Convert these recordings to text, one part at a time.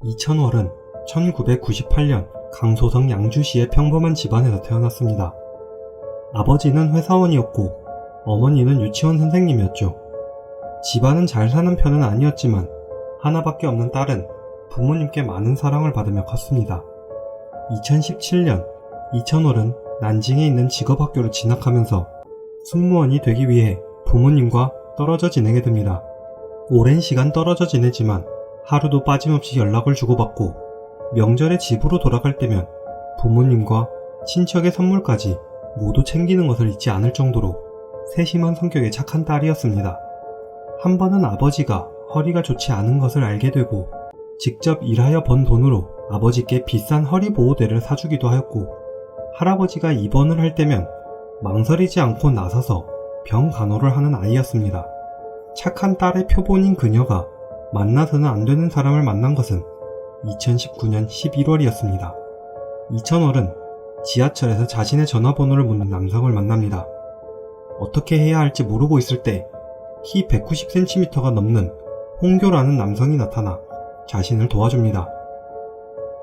이천월은 1998년 강소성 양주시의 평범한 집안에서 태어났습니다. 아버지는 회사원이었고 어머니는 유치원 선생님이었죠. 집안은 잘 사는 편은 아니었지만 하나밖에 없는 딸은 부모님께 많은 사랑을 받으며 컸습니다. 2017년 이천월은 난징에 있는 직업학교를 진학하면서 승무원이 되기 위해 부모님과 떨어져 지내게 됩니다. 오랜 시간 떨어져 지내지만 하루도 빠짐없이 연락을 주고받고 명절에 집으로 돌아갈 때면 부모님과 친척의 선물까지 모두 챙기는 것을 잊지 않을 정도로 세심한 성격의 착한 딸이었습니다. 한 번은 아버지가 허리가 좋지 않은 것을 알게 되고 직접 일하여 번 돈으로 아버지께 비싼 허리보호대를 사주기도 하였고, 할아버지가 입원을 할 때면 망설이지 않고 나서서 병 간호를 하는 아이였습니다. 착한 딸의 표본인 그녀가 만나서는 안 되는 사람을 만난 것은 2019년 11월이었습니다. 이천월은 지하철에서 자신의 전화번호를 묻는 남성을 만납니다. 어떻게 해야 할지 모르고 있을 때 키 190cm가 넘는 홍교라는 남성이 나타나 자신을 도와줍니다.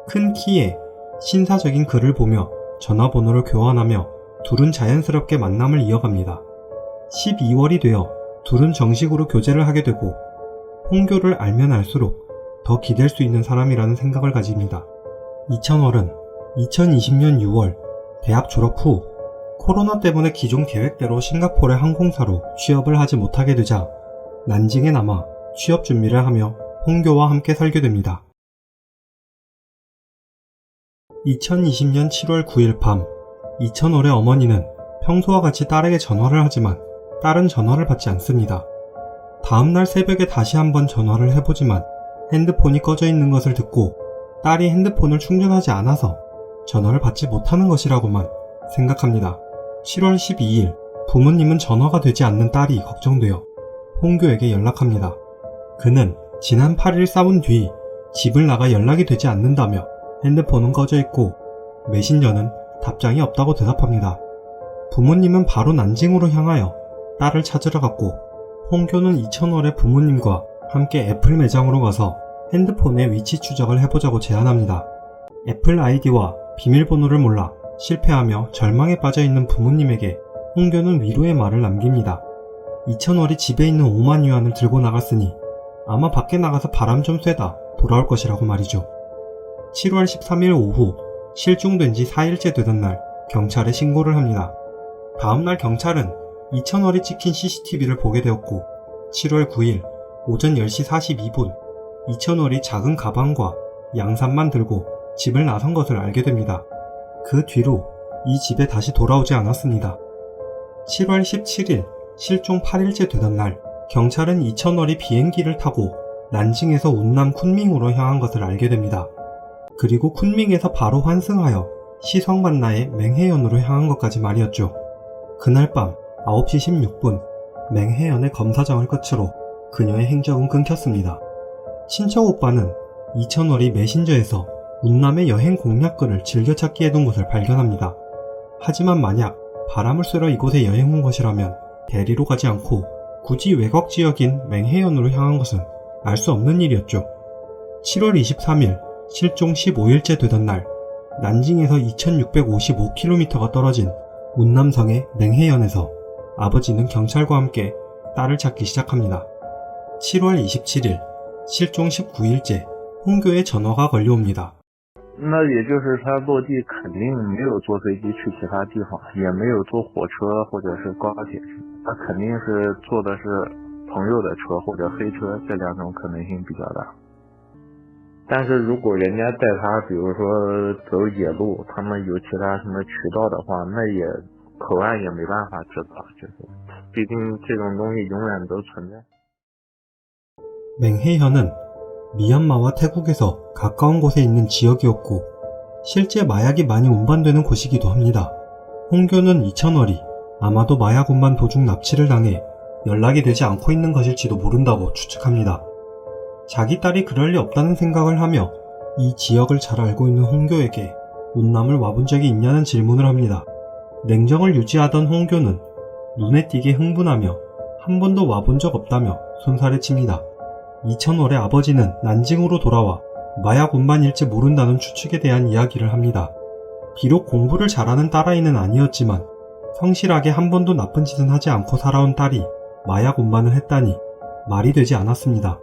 큰 키에 신사적인 글을 보며 전화번호를 교환하며 둘은 자연스럽게 만남을 이어갑니다. 12월이 되어 둘은 정식으로 교제를 하게 되고 홍교를 알면 알수록 더 기댈 수 있는 사람이라는 생각을 가집니다. 이천월은 2020년 6월 대학 졸업 후 코로나 때문에 기존 계획대로 싱가포르의 항공사로 취업을 하지 못하게 되자 난징에 남아 취업 준비를 하며 홍교와 함께 살게 됩니다. 2020년 7월 9일 밤 이천월의 어머니는 평소와 같이 딸에게 전화를 하지만 딸은 전화를 받지 않습니다. 다음날 새벽에 다시 한번 전화를 해보지만 핸드폰이 꺼져 있는 것을 듣고 딸이 핸드폰을 충전하지 않아서 전화를 받지 못하는 것이라고만 생각합니다. 7월 12일 부모님은 전화가 되지 않는 딸이 걱정되어 홍교에게 연락합니다. 그는 지난 8일 싸운 뒤 집을 나가 연락이 되지 않는다며 핸드폰은 꺼져 있고 메신저는 답장이 없다고 대답합니다. 부모님은 바로 난징으로 향하여 딸을 찾으러 갔고 홍교는 이천월의 부모님과 함께 애플 매장으로 가서 핸드폰의 위치 추적을 해보자고 제안합니다. 애플 아이디와 비밀번호를 몰라 실패하며 절망에 빠져있는 부모님에게 홍교는 위로의 말을 남깁니다. 이천월이 집에 있는 5만 위안을 들고 나갔으니 아마 밖에 나가서 바람 좀 쐬다 돌아올 것이라고 말이죠. 7월 13일 오후 실종된 지 4일째 되던 날 경찰에 신고를 합니다. 다음날 경찰은 이천월이 찍힌 CCTV를 보게 되었고 7월 9일 오전 10시 42분 이천월이 작은 가방과 양산만 들고 집을 나선 것을 알게 됩니다. 그 뒤로 이 집에 다시 돌아오지 않았습니다. 7월 17일 실종 8일째 되던 날 경찰은 이천월이 비행기를 타고 난징에서 운남 쿤밍으로 향한 것을 알게 됩니다. 그리고 쿤밍에서 바로 환승하여 시성반나의 맹해연으로 향한 것까지 말이었죠. 그날 밤 9시 16분 맹해연의 검사장을 끝으로 그녀의 행적은 끊겼습니다. 친척 오빠는 이천월이 메신저에서 운남의 여행 공략글을 즐겨찾기 해둔 것을 발견합니다. 하지만 만약 바람을 쐬러 이곳에 여행 온 것이라면 대리로 가지 않고 굳이 외곽 지역인 맹해연으로 향한 것은 알 수 없는 일이었죠. 7월 23일 실종 15일째 되던 날 난징에서 2655km가 떨어진 운남성의 맹해연에서 아버지는 경찰과 함께 딸을 찾기 시작합니다. 7월 27일 실종 19일째 홍교의 전화가 걸려옵니다. 那也就是他落地肯定没有坐飞机去其他地方，也没有坐火车或者是高铁，他肯定是坐的是朋友的车或者黑车，这两种可能性比较大。但是如果人家带他比如说走野路，他们有其他什么渠道的话，那也口岸也没办法知道，就是毕竟这种东西永远都存在。 맹해현은 미얀마와 태국에서 가까운 곳에 있는 지역이었고 실제 마약이 많이 운반되는 곳이기도 합니다. 홍교는 이천월이 아마도 마약 운반 도중 납치를 당해 연락이 되지 않고 있는 것일지도 모른다고 추측합니다. 자기 딸이 그럴 리 없다는 생각을 하며 이 지역을 잘 알고 있는 홍교에게 운남을 와본 적이 있냐는 질문을 합니다. 냉정을 유지하던 홍교는 눈에 띄게 흥분하며 한 번도 와본 적 없다며 손살에 칩니다. 이천월의 아버지는 난징으로 돌아와 마약 운반일지 모른다는 추측에 대한 이야기를 합니다. 비록 공부를 잘하는 딸아이는 아니었지만 성실하게 한 번도 나쁜 짓은 하지 않고 살아온 딸이 마약 운반을 했다니 말이 되지 않았습니다.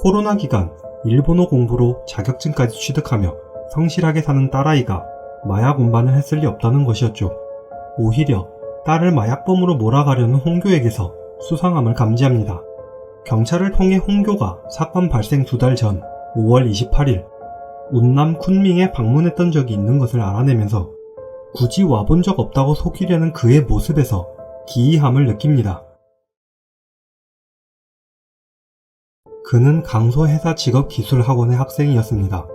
코로나 기간 일본어 공부로 자격증까지 취득하며 성실하게 사는 딸아이가 마약 운반을 했을 리 없다는 것이었죠. 오히려 딸을 마약범으로 몰아가려는 홍교에게서 수상함을 감지합니다. 경찰을 통해 홍교가 사건 발생 2달 전 5월 28일 운남 쿤밍에 방문했던 적이 있는 것을 알아내면서 굳이 와본 적 없다고 속이려는 그의 모습에서 기이함을 느낍니다. 그는 강소회사 직업기술학원의 학생이었습니다.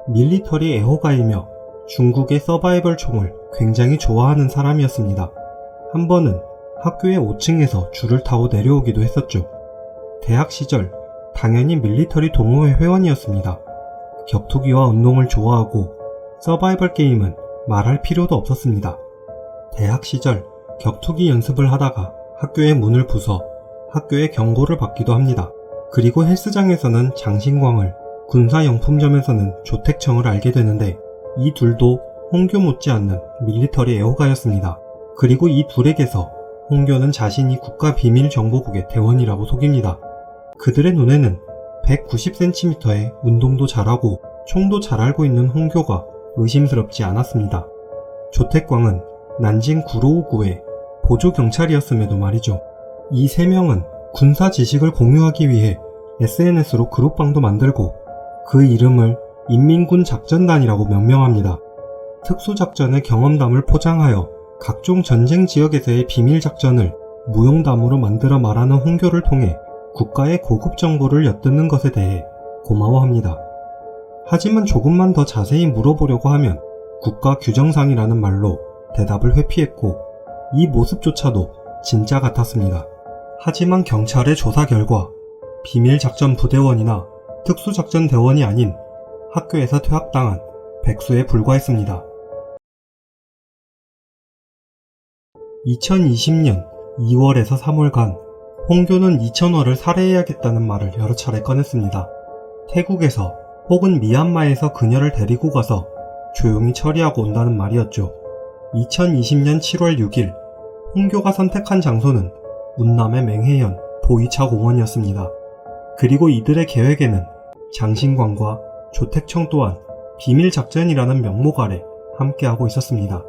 밀리터리 애호가이며 중국의 서바이벌 총을 굉장히 좋아하는 사람이었습니다. 한 번은 학교의 5층에서 줄을 타고 내려오기도 했었죠. 대학 시절 당연히 밀리터리 동호회 회원이었습니다. 격투기와 운동을 좋아하고 서바이벌 게임은 말할 필요도 없었습니다. 대학 시절 격투기 연습을 하다가 학교의 문을 부숴 학교에 경고를 받기도 합니다. 그리고 헬스장에서는 장신광을, 군사용품점에서는 조택청을 알게 되는데 이 둘도 홍교 못지않는 밀리터리 애호가였습니다. 그리고 이 둘에게서 홍교는 자신이 국가비밀정보국의 대원이라고 속입니다. 그들의 눈에는 190cm의 운동도 잘하고 총도 잘 알고 있는 홍교가 의심스럽지 않았습니다. 조택광은 난징 구로우구의 보조경찰이었음에도 말이죠. 이 세 명은 군사 지식을 공유하기 위해 SNS로 그룹방도 만들고 그 이름을 인민군 작전단이라고 명명합니다. 특수작전의 경험담을 포장하여 각종 전쟁 지역에서의 비밀작전을 무용담으로 만들어 말하는 홍교를 통해 국가의 고급 정보를 엿듣는 것에 대해 고마워합니다. 하지만 조금만 더 자세히 물어보려고 하면 국가 규정상이라는 말로 대답을 회피했고 이 모습조차도 진짜 같았습니다. 하지만 경찰의 조사 결과 비밀작전 부대원이나 특수작전 대원이 아닌 학교에서 퇴학당한 백수에 불과했습니다. 2020년 2월에서 3월간 홍교는 이천월을 살해해야겠다는 말을 여러 차례 꺼냈습니다. 태국에서 혹은 미얀마에서 그녀를 데리고 가서 조용히 처리하고 온다는 말이었죠. 2020년 7월 6일 홍교가 선택한 장소는 운남의 맹해현 보이차 공원이었습니다. 그리고 이들의 계획에는 장신광과 조택청 또한 비밀작전이라는 명목 아래 함께하고 있었습니다.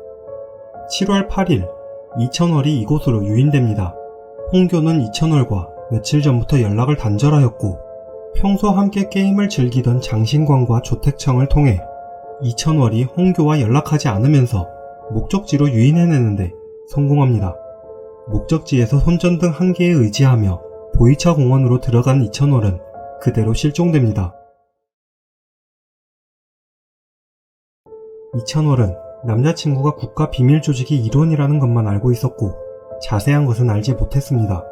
7월 8일 이천월이 이곳으로 유인됩니다. 홍교는 이천월과 며칠 전부터 연락을 단절하였고 평소 함께 게임을 즐기던 장신광과 조택청을 통해 이천월이 홍교와 연락하지 않으면서 목적지로 유인해내는데 성공합니다. 목적지에서 손전등 한 개에 의지하며 보이차 공원으로 들어간 이천월은 그대로 실종됩니다. 이천월은 남자친구가 국가 비밀조직의 일원이라는 것만 알고 있었고 자세한 것은 알지 못했습니다.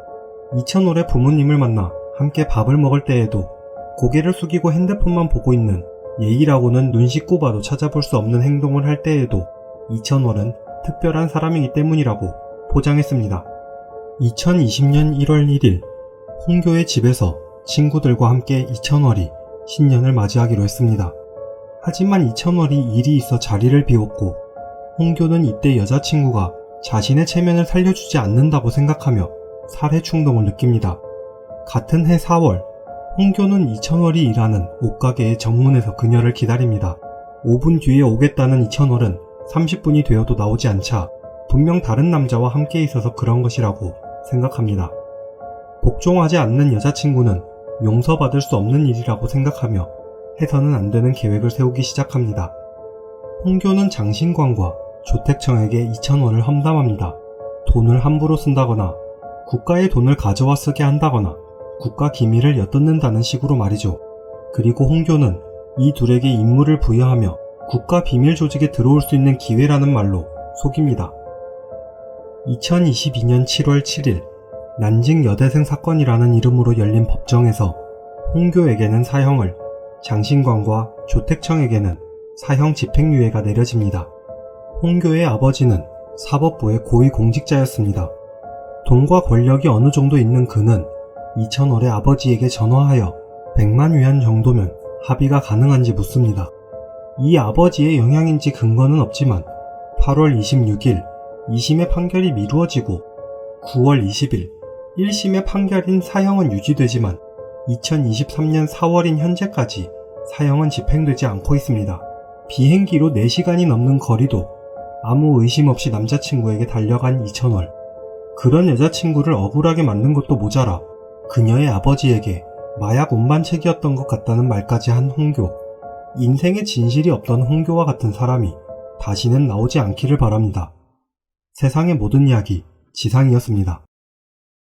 이천월의 부모님을 만나 함께 밥을 먹을 때에도 고개를 숙이고 핸드폰만 보고 있는 예의라고는 눈 씻고 봐도 찾아볼 수 없는 행동을 할 때에도 이천월은 특별한 사람이기 때문이라고 포장했습니다. 2020년 1월 1일 홍교의 집에서 친구들과 함께 이천월이 신년을 맞이하기로 했습니다. 하지만 이천월이 일이 있어 자리를 비웠고 홍교는 이때 여자친구가 자신의 체면을 살려주지 않는다고 생각하며 살해 충동을 느낍니다. 같은 해 4월 홍교는 이천월이 일하는 옷가게의 정문에서 그녀를 기다립니다. 5분 뒤에 오겠다는 이천월은 30분이 되어도 나오지 않자 분명 다른 남자와 함께 있어서 그런 것이라고 생각합니다. 복종하지 않는 여자친구는 용서받을 수 없는 일이라고 생각하며 해서는 안 되는 계획을 세우기 시작합니다. 홍교는 장신광과 조택청에게 이천월을 험담합니다. 돈을 함부로 쓴다거나 국가의 돈을 가져와 쓰게 한다거나 국가 기밀을 엿듣는다는 식으로 말이죠. 그리고 홍교는 이 둘에게 임무를 부여하며 국가 비밀 조직에 들어올 수 있는 기회라는 말로 속입니다. 2022년 7월 7일 난징 여대생 사건이라는 이름으로 열린 법정에서 홍교에게는 사형을, 장신광과 조택청에게는 사형 집행유예가 내려집니다. 홍교의 아버지는 사법부의 고위공직자였습니다. 돈과 권력이 어느 정도 있는 그는 이천월의 아버지에게 전화하여 100만 위안 정도면 합의가 가능한지 묻습니다. 이 아버지의 영향인지 근거는 없지만 8월 26일 2심의 판결이 미루어지고 9월 20일 1심의 판결인 사형은 유지되지만 2023년 4월인 현재까지 사형은 집행되지 않고 있습니다. 비행기로 4시간이 넘는 거리도 아무 의심 없이 남자친구에게 달려간 이천월. 그런 여자친구를 억울하게 만든 것도 모자라 그녀의 아버지에게 마약 운반책이었던 것 같다는 말까지 한 홍교. 인생에 진실이 없던 홍교와 같은 사람이 다시는 나오지 않기를 바랍니다. 세상의 모든 이야기 지상이었습니다.